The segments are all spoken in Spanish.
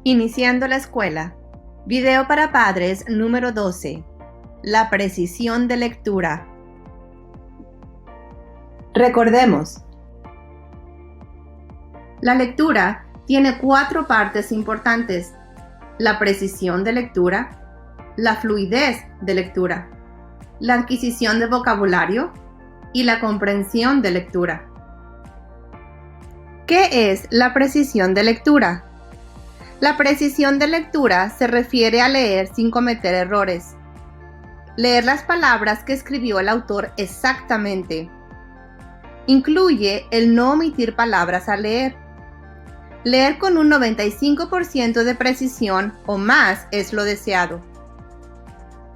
Iniciando la escuela. Video para padres número 12. La precisión de lectura. Recordemos. La lectura tiene 4 partes importantes: la precisión de lectura, la fluidez de lectura, la adquisición de vocabulario y la comprensión de lectura. ¿Qué es la precisión de lectura? La precisión de lectura se refiere a leer sin cometer errores. Leer las palabras que escribió el autor exactamente. Incluye el no omitir palabras al leer. Leer con un 95% de precisión o más es lo deseado.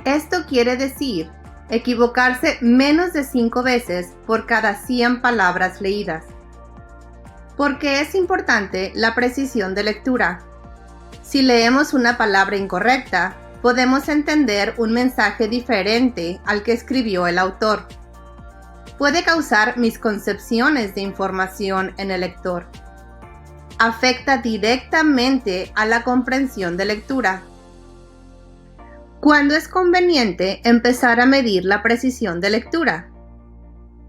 Esto quiere decir equivocarse menos de 5 veces por cada 100 palabras leídas. ¿Por qué es importante la precisión de lectura? Si leemos una palabra incorrecta, podemos entender un mensaje diferente al que escribió el autor. Puede causar misconcepciones de información en el lector. Afecta directamente a la comprensión de lectura. ¿Cuándo es conveniente empezar a medir la precisión de lectura?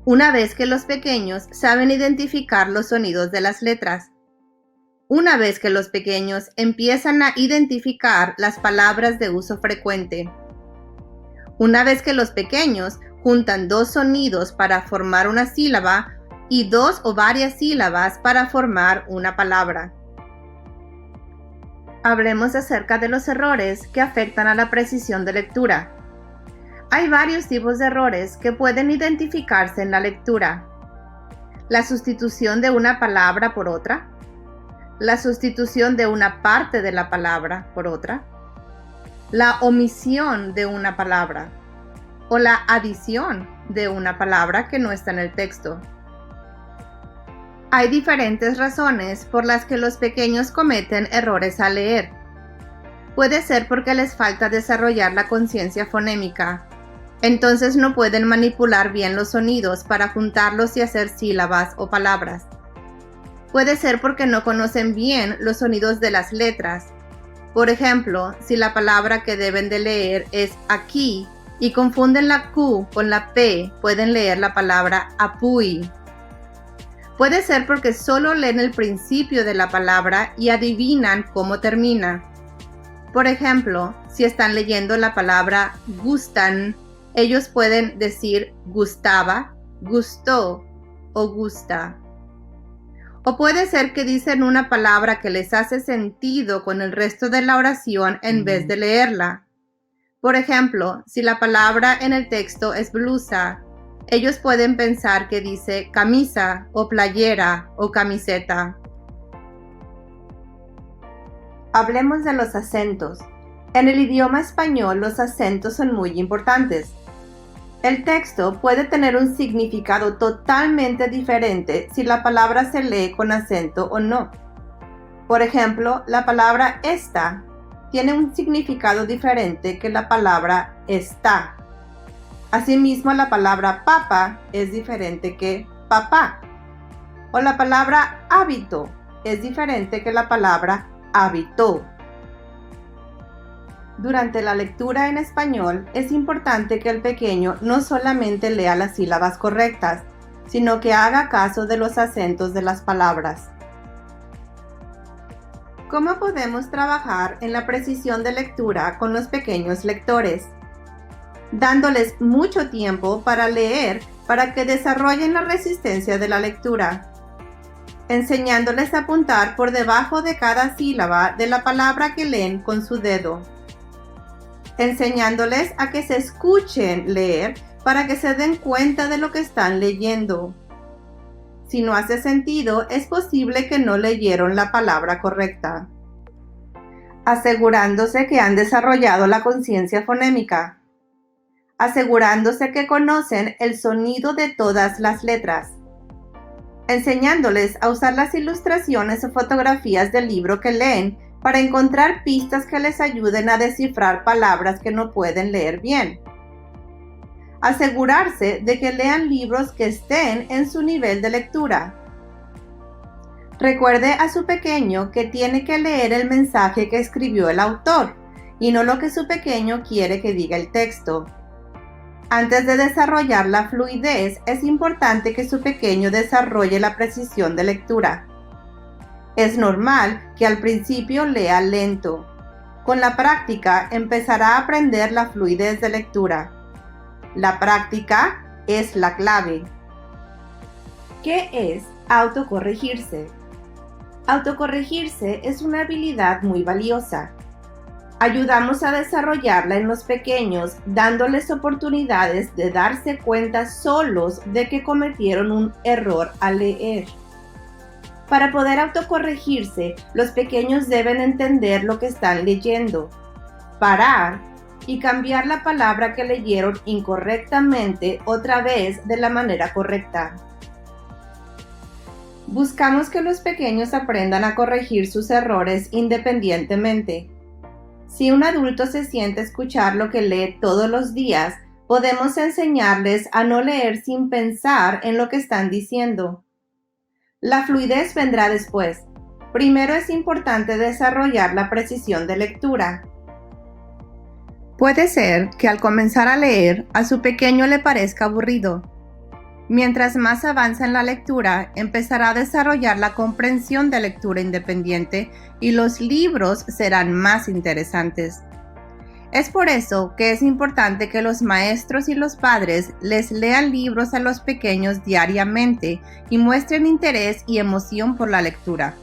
Una vez que los pequeños saben identificar los sonidos de las letras. Una vez que los pequeños empiezan a identificar las palabras de uso frecuente. Una vez que los pequeños juntan 2 sonidos para formar una sílaba y 2 o varias sílabas para formar una palabra. Hablemos acerca de los errores que afectan a la precisión de lectura. Hay varios tipos de errores que pueden identificarse en la lectura. La sustitución de una palabra por otra. La sustitución de una parte de la palabra por otra, la omisión de una palabra o la adición de una palabra que no está en el texto. Hay diferentes razones por las que los pequeños cometen errores al leer. Puede ser porque les falta desarrollar la conciencia fonémica, entonces no pueden manipular bien los sonidos para juntarlos y hacer sílabas o palabras. Puede ser porque no conocen bien los sonidos de las letras. Por ejemplo, si la palabra que deben de leer es aquí y confunden la Q con la P, pueden leer la palabra apuy. Puede ser porque solo leen el principio de la palabra y adivinan cómo termina. Por ejemplo, si están leyendo la palabra gustan, ellos pueden decir gustaba, gustó o gusta. O puede ser que dicen una palabra que les hace sentido con el resto de la oración en vez de leerla. Por ejemplo, si la palabra en el texto es blusa, ellos pueden pensar que dice camisa o playera o camiseta. Hablemos de los acentos. En el idioma español los acentos son muy importantes. El texto puede tener un significado totalmente diferente si la palabra se lee con acento o no. Por ejemplo, la palabra esta tiene un significado diferente que la palabra está. Asimismo, la palabra papa es diferente que papá. O la palabra hábito es diferente que la palabra habitó. Durante la lectura en español, es importante que el pequeño no solamente lea las sílabas correctas, sino que haga caso de los acentos de las palabras. ¿Cómo podemos trabajar en la precisión de lectura con los pequeños lectores? Dándoles mucho tiempo para leer para que desarrollen la resistencia de la lectura. Enseñándoles a apuntar por debajo de cada sílaba de la palabra que leen con su dedo. Enseñándoles a que se escuchen leer para que se den cuenta de lo que están leyendo. Si no hace sentido, es posible que no leyeron la palabra correcta. Asegurándose que han desarrollado la conciencia fonémica. Asegurándose que conocen el sonido de todas las letras. Enseñándoles a usar las ilustraciones o fotografías del libro que leen para encontrar pistas que les ayuden a descifrar palabras que no pueden leer bien. Asegurarse de que lean libros que estén en su nivel de lectura. Recuerde a su pequeño que tiene que leer el mensaje que escribió el autor y no lo que su pequeño quiere que diga el texto. Antes de desarrollar la fluidez, es importante que su pequeño desarrolle la precisión de lectura. Es normal que al principio lea lento. Con la práctica empezará a aprender la fluidez de lectura. La práctica es la clave. ¿Qué es autocorregirse? Autocorregirse es una habilidad muy valiosa. Ayudamos a desarrollarla en los pequeños, dándoles oportunidades de darse cuenta solos de que cometieron un error al leer. Para poder autocorregirse, los pequeños deben entender lo que están leyendo, parar y cambiar la palabra que leyeron incorrectamente otra vez de la manera correcta. Buscamos que los pequeños aprendan a corregir sus errores independientemente. Si un adulto se siente a escuchar lo que lee todos los días, podemos enseñarles a no leer sin pensar en lo que están diciendo. La fluidez vendrá después. Primero es importante desarrollar la precisión de lectura. Puede ser que al comenzar a leer, a su pequeño le parezca aburrido. Mientras más avanza en la lectura, empezará a desarrollar la comprensión de lectura independiente y los libros serán más interesantes. Es por eso que es importante que los maestros y los padres les lean libros a los pequeños diariamente y muestren interés y emoción por la lectura.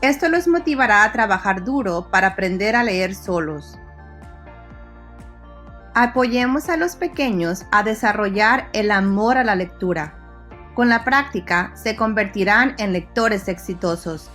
Esto los motivará a trabajar duro para aprender a leer solos. Apoyemos a los pequeños a desarrollar el amor a la lectura. Con la práctica, se convertirán en lectores exitosos.